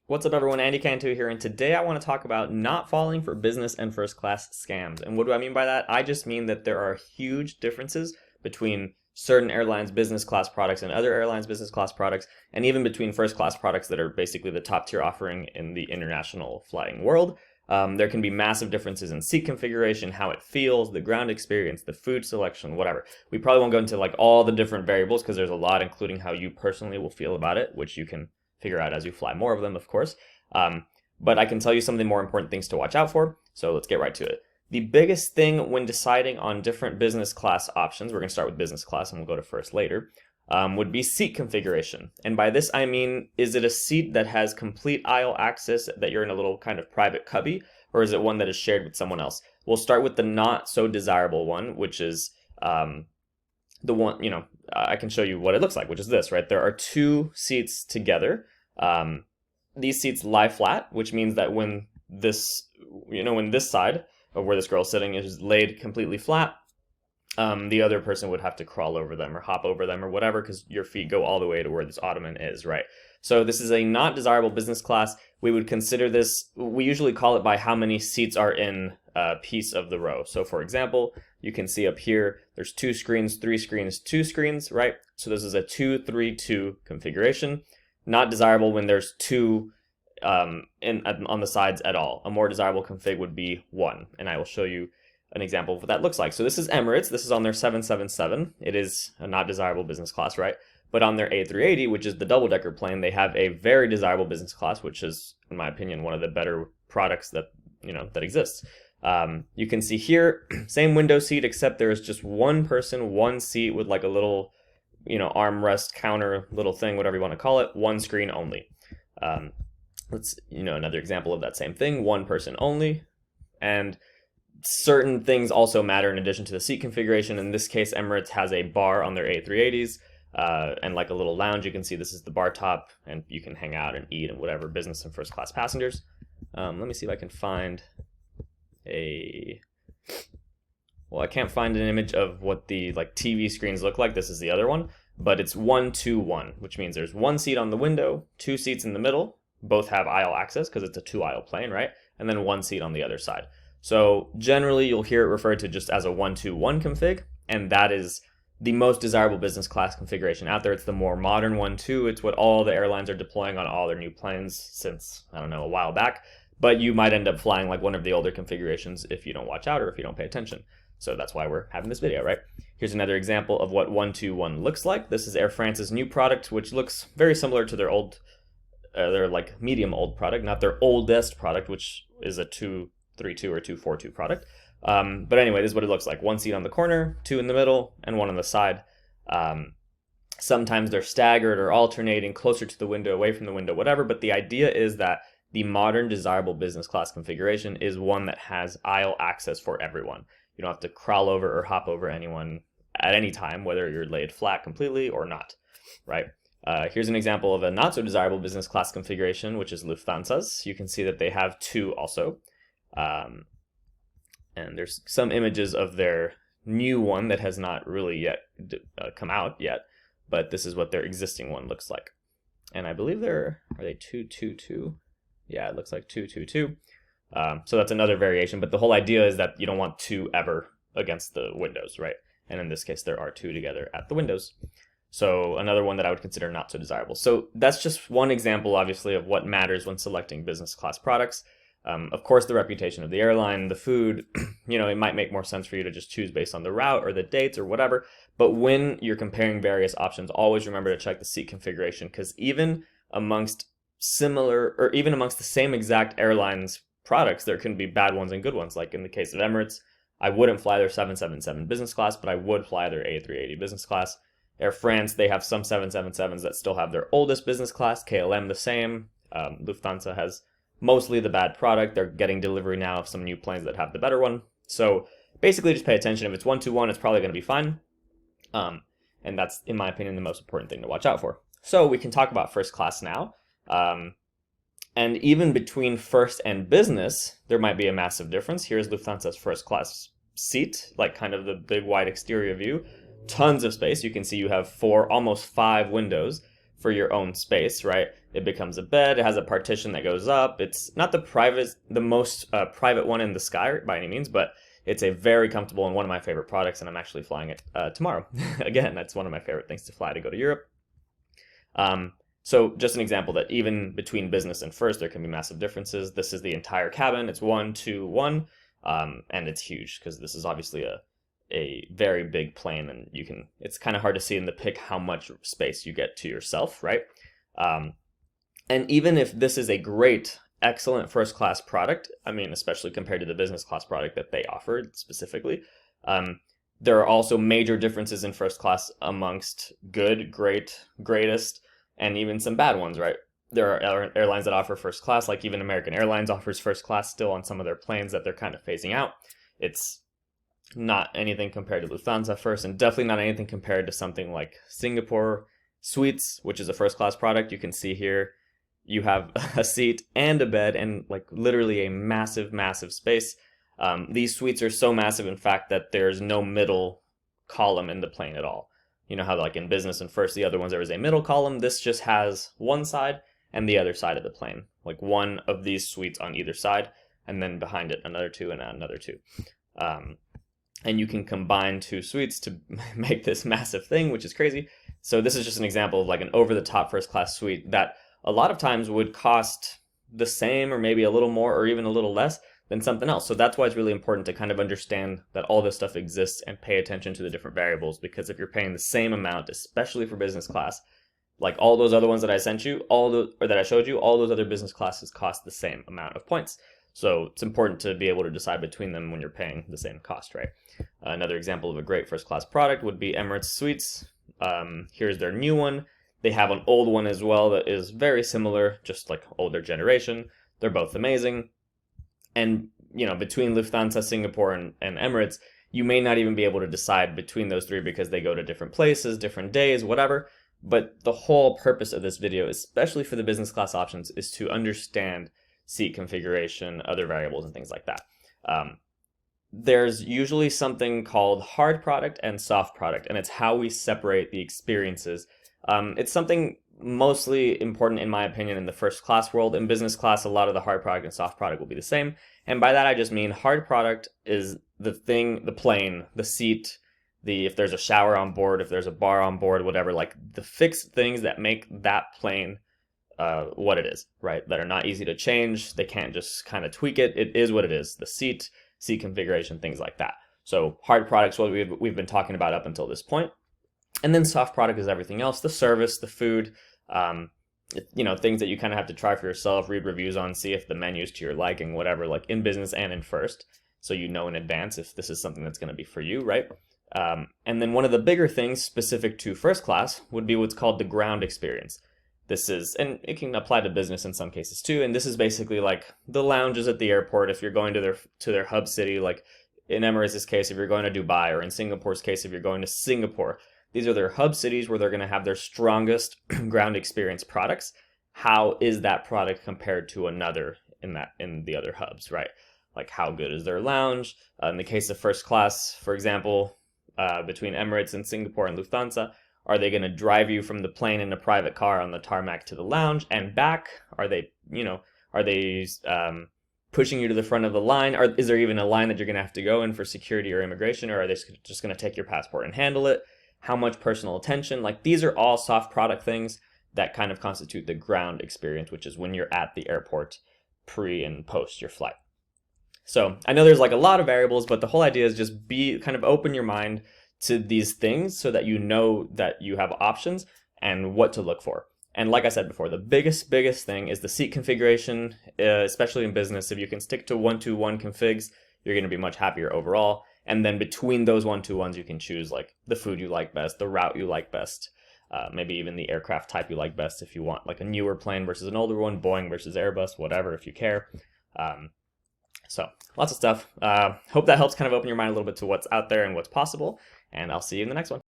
What's up, everyone? Andy Cantu here, and today I want to talk about not falling for business and first class scams. And what do I mean by that? I just mean that there are huge differences between certain airlines' business class products and other airlines' business class products, and even between first class products that are basically the top tier offering in the international flying world. There can be massive differences in seat configuration, how it feels, the ground experience, the food selection, whatever. We probably won't go into like all the different variables because there's a lot, including how you personally will feel about it, which you can figure out as you fly more of them, of course. But I can tell you some of the more important things to watch out for. So let's get right to it. The biggest thing when deciding on different business class options, we're going to start with business class and we'll go to first later, would be seat configuration. And by this, I mean, is it a seat that has complete aisle access that you're in a little kind of private cubby, or is it one that is shared with someone else? We'll start with the not so desirable one, which is the one, I can show you what it looks like, which is this, right? There are two seats together. These seats lie flat, which means that when this side of where this girl's sitting is laid completely flat, the other person would have to crawl over them or hop over them or whatever, because your feet go all the way to where this ottoman is, right? So this is a not desirable business class. We would consider this, we usually call it by how many seats are in a piece of the row. So for example, you can see up here, there's 2 screens, 3 screens, 2 screens, right? So this is a 2-3-2 configuration. Not desirable when there's 2 on the sides at all. A more desirable config would be 1, and I will show you an example of what that looks like. So this is Emirates. This is on their 777. It is a not desirable business class, right? But on their A380, which is the double-decker plane, they have a very desirable business class, which is, in my opinion, one of the better products that that exists. You can see here, same window seat, except there is just one person, one seat with like a little, armrest counter little thing, whatever you want to call it, one screen only. Let's, another example of that same thing, one person only. And certain things also matter in addition to the seat configuration. In this case, Emirates has a bar on their A380s and like a little lounge. You can see this is the bar top, and you can hang out and eat and whatever, business and first class passengers. Let me see if I can find I can't find an image of what the TV screens look like. This is the other one, but it's 1-2-1, which means there's one seat on the window, 2 seats in the middle, both have aisle access because it's a 2-aisle plane, right? And then 1 seat on the other side. So generally you'll hear it referred to just as a 1-2-1 config, and that is the most desirable business class configuration out there. It's the more modern one too. It's what all the airlines are deploying on all their new planes since, I don't know, a while back. But you might end up flying like one of the older configurations if you don't watch out or if you don't pay attention. So that's why we're having this video, right? Here's another example of what 1-2-1 looks like. This is Air France's new product, which looks very similar to their old, their like medium old product, not their oldest product, which is a 2-3-2 or 2-4-2 product. But anyway, this is what it looks like. 1 seat on the corner, 2 in the middle, and 1 on the side. Sometimes they're staggered or alternating closer to the window, away from the window, whatever. But the idea is that the modern desirable business class configuration is one that has aisle access for everyone. You don't have to crawl over or hop over anyone at any time, whether you're laid flat completely or not, right? Here's an example of a not so desirable business class configuration, which is Lufthansa's. You can see that they have 2 also. And there's some images of their new one that has not really yet come out yet, but this is what their existing one looks like. And I believe are they 2-2-2? Yeah, it looks like 2-2-2. So that's another variation, but the whole idea is that you don't want 2 ever against the windows, right? And in this case, there are 2 together at the windows. So another one that I would consider not so desirable. So that's just one example, obviously, of what matters when selecting business class products. Of course, the reputation of the airline, the food, it might make more sense for you to just choose based on the route or the dates or whatever. But when you're comparing various options, always remember to check the seat configuration, because even amongst the same exact airlines products, there can be bad ones and good ones. Like in the case of Emirates, I wouldn't fly their 777 business class, but I would fly their A380 business class. Air France, they have some 777s that still have their oldest business class, KLM the same. Lufthansa has mostly the bad product. They're getting delivery now of some new planes that have the better one. So basically just pay attention. If it's 1-2-1, it's probably going to be fine. And that's, in my opinion, the most important thing to watch out for. So we can talk about first class now. And even between first and business, there might be a massive difference. Here's Lufthansa's first class seat, like kind of the big wide exterior view. Tons of space. You can see you have 4, almost 5 windows. for your own space, right? It becomes a bed. It has a partition that goes up. It's not the most private one in the sky by any means, but it's a very comfortable and one of my favorite products, and I'm actually flying it tomorrow. Again, that's one of my favorite things to fly, to go to Europe. So just an example that even between business and first, there can be massive differences. This is the entire cabin. It's 1-2-1, and it's huge because this is obviously a very big plane, and it's kind of hard to see in the pic how much space you get to yourself, right? And even if this is a great, excellent first class product, I mean, especially compared to the business class product that they offered specifically, there are also major differences in first class amongst good, great, greatest, and even some bad ones, right? There are airlines that offer first class, like even American Airlines offers first class still on some of their planes that they're kind of phasing out. It's not anything compared to Lufthansa first, and definitely not anything compared to something like Singapore Suites, which is a first class product. You can see here, you have a seat and a bed and like literally a massive, massive space. These suites are so massive, in fact, that there's no middle column in the plane at all. You know how like in business and first, the other ones, there was a middle column. This just has one side and the other side of the plane, like one of these suites on either side, and then behind it another two and another two. And you can combine two suites to make this massive thing, which is crazy. So this is just an example of like an over-the-top first-class suite that a lot of times would cost the same or maybe a little more or even a little less than something else. So that's why it's really important to kind of understand that all this stuff exists and pay attention to the different variables, because if you're paying the same amount, especially for business class, like all those other ones that I sent you, or that I showed you, all those other business classes cost the same amount of points. So it's important to be able to decide between them when you're paying the same cost, right? Another example of a great first class product would be Emirates Suites. Here's their new one. They have an old one as well that is very similar, just like older generation. They're both amazing. And, you know, between Lufthansa, Singapore, and Emirates, you may not even be able to decide between those three because they go to different places, different days, whatever. But the whole purpose of this video, especially for the business class options, is to understand seat configuration, other variables, and things like that. There's usually something called hard product and soft product, and it's how we separate the experiences. It's something mostly important, in my opinion, in the first class world. In business class, a lot of the hard product and soft product will be the same. And by that, I just mean hard product is the thing, the plane, the seat, if there's a shower on board, if there's a bar on board, whatever, like the fixed things that make that plane what it is, right? That are not easy to change. They can't just kind of tweak it. It is what it is. The seat configuration, things like that. So hard products, what we've been talking about up until this point. And then soft product is everything else, the service, the food, you know, things that you kind of have to try for yourself, read reviews on, see if the menu's to your liking, whatever, like in business and in first. So you know in advance if this is something that's going to be for you, right? And then one of the bigger things specific to first class would be what's called the ground experience. This is, and it can apply to business in some cases too, and this is basically like the lounges at the airport if you're going to their hub city, like in Emirates' case, if you're going to Dubai, or in Singapore's case, if you're going to Singapore. These are their hub cities where they're going to have their strongest ground experience products. How is that product compared to another in the other hubs, right? Like how good is their lounge? In the case of first class, for example, between Emirates and Singapore and Lufthansa, are they going to drive you from the plane in a private car on the tarmac to the lounge and back? Are they, pushing you to the front of the line? Or is there even a line that you're going to have to go in for security or immigration? Or are they just going to take your passport and handle it? How much personal attention? Like these are all soft product things that kind of constitute the ground experience, which is when you're at the airport pre and post your flight. So I know there's like a lot of variables, but the whole idea is just kind of open your mind to these things so that you know that you have options and what to look for. And like I said before, the biggest thing is the seat configuration, especially in business. If you can stick to 1-2-1 configs, you're going to be much happier overall. And then between those 1-2-1s, you can choose like the food you like best, the route you like best, maybe even the aircraft type you like best if you want like a newer plane versus an older one, Boeing versus Airbus, whatever, if you care. So lots of stuff. Hope that helps kind of open your mind a little bit to what's out there and what's possible. And I'll see you in the next one.